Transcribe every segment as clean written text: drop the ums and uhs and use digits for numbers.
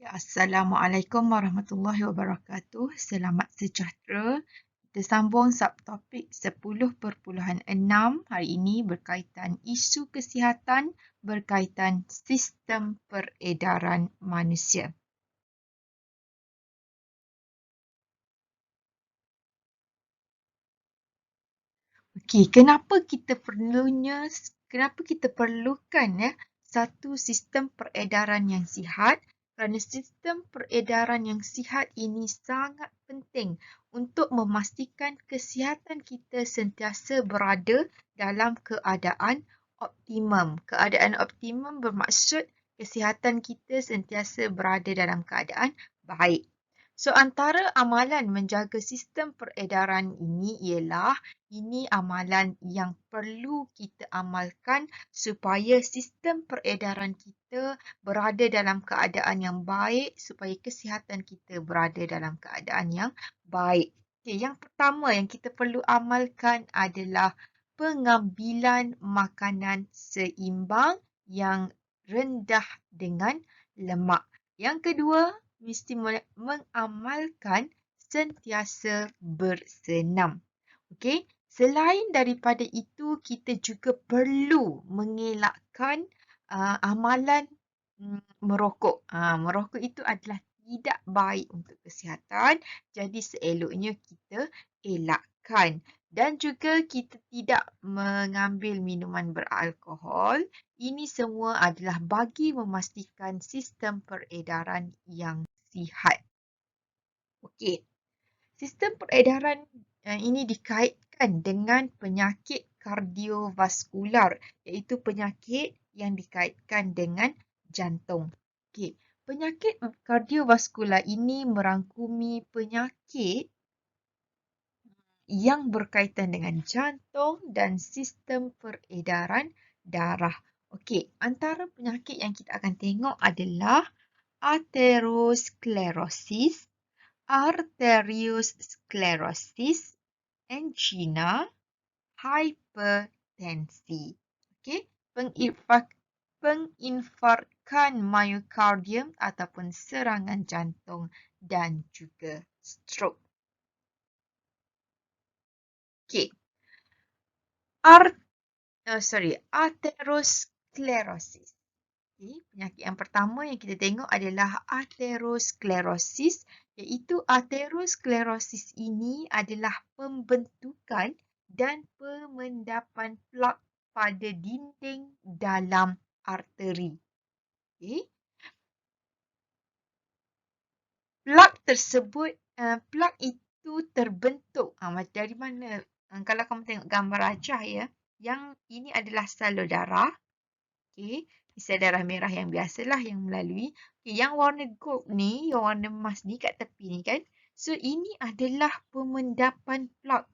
Ya, Assalamualaikum warahmatullahi wabarakatuh. Selamat sejahtera. Kita sambung subtopik 10.6 hari ini berkaitan isu kesihatan berkaitan sistem peredaran manusia. Okey, kenapa kita perlukan satu sistem peredaran yang sihat? Kerana sistem peredaran yang sihat ini sangat penting untuk memastikan kesihatan kita sentiasa berada dalam keadaan optimum. Keadaan optimum bermaksud kesihatan kita sentiasa berada dalam keadaan baik. So, antara amalan menjaga sistem peredaran ini ialah ini amalan yang perlu kita amalkan supaya sistem peredaran kita berada dalam keadaan yang baik, supaya kesihatan kita berada dalam keadaan yang baik. Okay, yang pertama yang kita perlu amalkan adalah pengambilan makanan seimbang yang rendah dengan lemak. Yang kedua, mesti mengamalkan sentiasa bersenam. Okey, selain daripada itu, kita juga perlu mengelakkan amalan merokok. Merokok itu adalah tidak baik untuk kesihatan, jadi seeloknya kita elakkan. Dan juga kita tidak mengambil minuman beralkohol. Ini semua adalah bagi memastikan sistem peredaran yang sihat. Okey. Sistem peredaran ini dikaitkan dengan penyakit kardiovaskular, iaitu penyakit yang dikaitkan dengan jantung. Okey, penyakit kardiovaskular ini merangkumi penyakit yang berkaitan dengan jantung dan sistem peredaran darah. Okey, antara penyakit yang kita akan tengok adalah atherosclerosis, arteriosklerosis, angina, hipertensi. Okey, penginfarkan myokardium ataupun serangan jantung dan juga stroke. Okey. Atherosclerosis. Okay, penyakit yang pertama yang kita tengok adalah atherosclerosis, iaitu atherosclerosis ini adalah pembentukan dan pemendapan plak pada dinding dalam arteri. Okay. Plak itu terbentuk dari mana? Kalau kamu tengok gambar rajah ya, yang ini adalah salur darah. Okey, sel darah merah yang biasalah yang melalui. Okay, yang warna gold ni, yang warna emas ni kat tepi ni kan. So, ini adalah pemendapan plak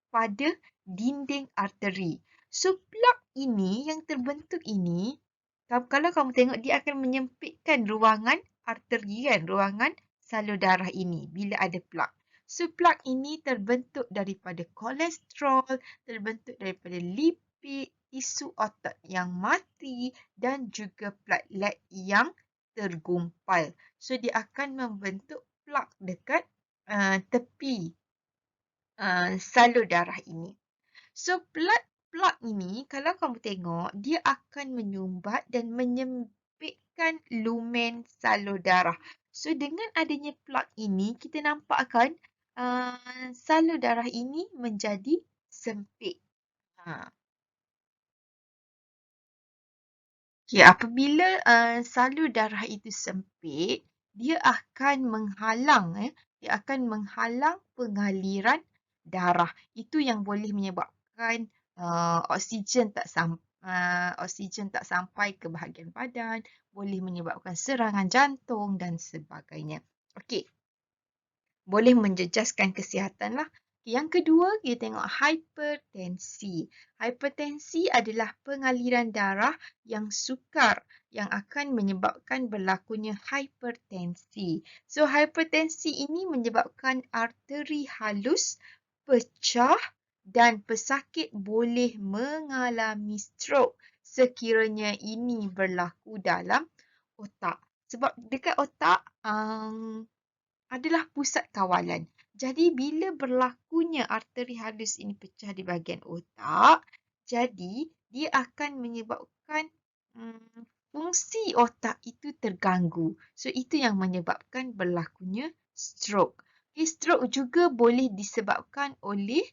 pada dinding arteri. So, plak ini yang terbentuk ini, kalau kamu tengok dia akan menyempitkan ruangan arteri kan, ruangan salur darah ini bila ada plak. So, plak ini terbentuk daripada kolesterol, terbentuk daripada lipid, tisu otak yang mati dan juga platelet yang tergumpal. So, dia akan membentuk plak dekat tepi salur darah ini. So, plak ini kalau kamu tengok, dia akan menyumbat dan menyempitkan lumen salur darah. So, dengan adanya plak ini, kita nampak kan salur darah ini menjadi sempit. Okay, apabila salur darah itu sempit, dia akan menghalang pengaliran darah. Itu yang boleh menyebabkan oksigen tak sampai ke bahagian badan, boleh menyebabkan serangan jantung dan sebagainya. Okey. Boleh menjejaskan kesihatan lah. Yang kedua, kita tengok hipertensi. Hipertensi adalah pengaliran darah yang sukar yang akan menyebabkan berlakunya hipertensi. So, hipertensi ini menyebabkan arteri halus pecah dan pesakit boleh mengalami stroke sekiranya ini berlaku dalam otak. Sebab dekat otak adalah pusat kawalan. Jadi bila berlakunya arteri halus ini pecah di bahagian otak, jadi dia akan menyebabkan fungsi otak itu terganggu. So itu yang menyebabkan berlakunya stroke. Stroke juga boleh disebabkan oleh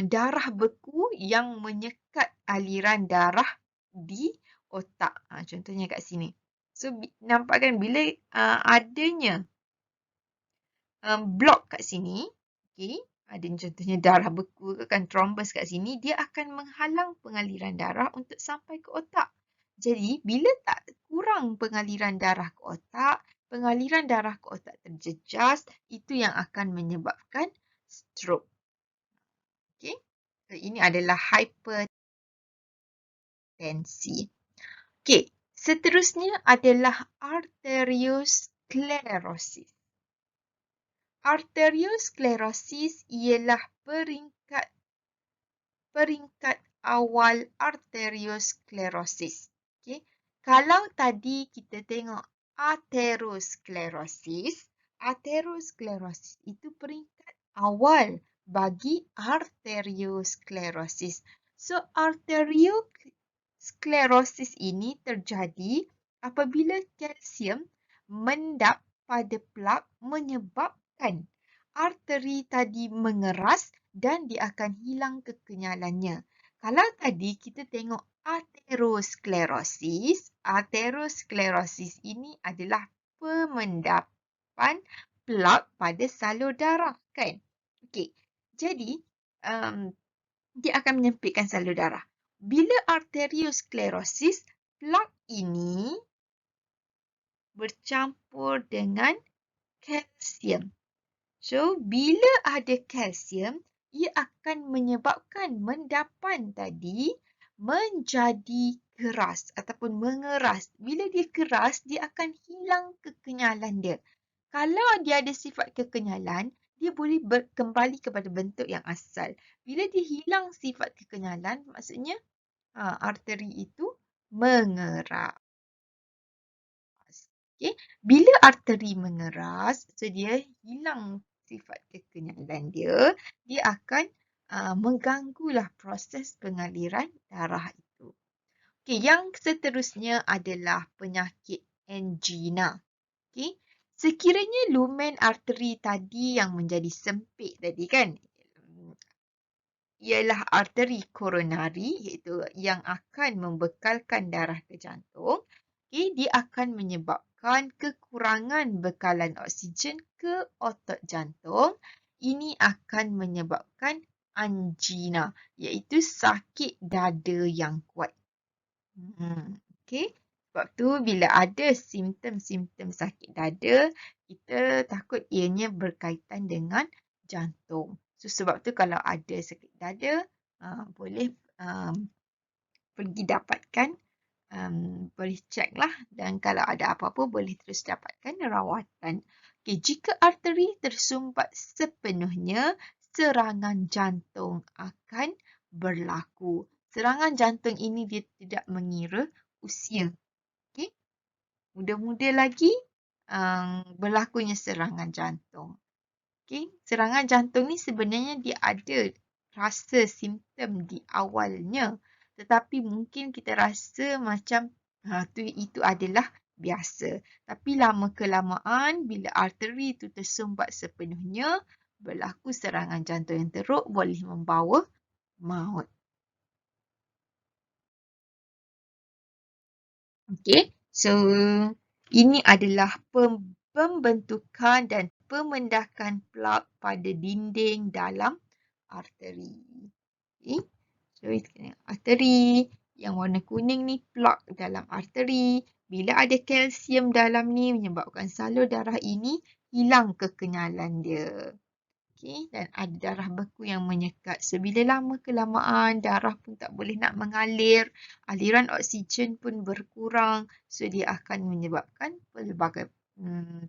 darah beku yang menyekat aliran darah di otak. Contohnya kat sini. So nampak kan bila adanya blok kat sini, okay, ada contohnya darah beku kan thrombus kat sini, dia akan menghalang pengaliran darah untuk sampai ke otak. Jadi, bila tak kurang pengaliran darah ke otak terjejas, itu yang akan menyebabkan stroke. Okay. So, ini adalah hipertensi. Okay. Seterusnya adalah arteriosklerosis. Arteriosklerosis ialah peringkat awal arteriosklerosis. Okay. Kalau tadi kita tengok aterosklerosis itu peringkat awal bagi arteriosklerosis. So, arteriosklerosis ini terjadi apabila kalsium mendap pada plak menyebabkan arteri tadi mengeras dan dia akan hilang kekenyalannya. Kalau tadi kita tengok aterosklerosis ini adalah pemendapan plak pada salur darah, kan? Okey. Jadi, dia akan menyempitkan salur darah. Bila arteriosklerosis, plak ini bercampur dengan kalsium. So, bila ada kalsium, ia akan menyebabkan mendapan tadi menjadi keras ataupun mengeras. Bila dia keras, dia akan hilang kekenyalan dia. Kalau dia ada sifat kekenyalan, dia boleh kembali kepada bentuk yang asal. Bila dia hilang sifat kekenyalan, maksudnya arteri itu mengeras. Okay. Bila arteri mengeras, so dia hilang sifat kekenyalan dia, dia akan mengganggulah proses pengaliran darah itu. Okay, yang seterusnya adalah penyakit angina. Okay. Sekiranya lumen arteri tadi yang menjadi sempit tadi kan, ialah arteri koronari iaitu yang akan membekalkan darah ke jantung, okay, dia akan menyebabkan kekurangan bekalan oksigen ke otot jantung. Ini akan menyebabkan angina iaitu sakit dada yang kuat. Okay. Sebab tu bila ada simptom-simptom sakit dada, kita takut ianya berkaitan dengan jantung. So, sebab tu kalau ada sakit dada, boleh pergi dapatkan, boleh cek lah, dan kalau ada apa-apa boleh terus dapatkan rawatan. Okay, jika arteri tersumbat sepenuhnya, serangan jantung akan berlaku. Serangan jantung ini dia tidak mengira usia. Okay. Muda-muda lagi berlakunya serangan jantung. Okay. Serangan jantung ni sebenarnya dia ada rasa simptom di awalnya. Tetapi mungkin kita rasa macam itu adalah biasa. Tapi lama-kelamaan bila arteri itu tersumbat sepenuhnya, berlaku serangan jantung yang teruk boleh membawa maut. Okay, so ini adalah pembentukan dan pemendakan plak pada dinding dalam arteri. Okay, so arteri yang warna kuning ni plak dalam arteri. Bila ada kalsium dalam ni menyebabkan salur darah ini hilang kekenyalan dia. Okay, dan ada darah beku yang menyekat. So, bila lama-kelamaan darah pun tak boleh nak mengalir, aliran oksigen pun berkurang. So, dia akan menyebabkan pelbagai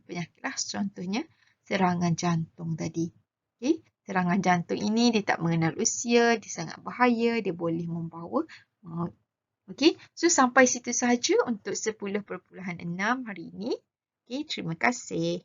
penyakit lah. Contohnya, serangan jantung tadi. Okay, serangan jantung ini dia tak mengenal usia, dia sangat bahaya, dia boleh membawa maut. Okey, so sampai situ sahaja untuk 10.6 hari ini. Okey, terima kasih.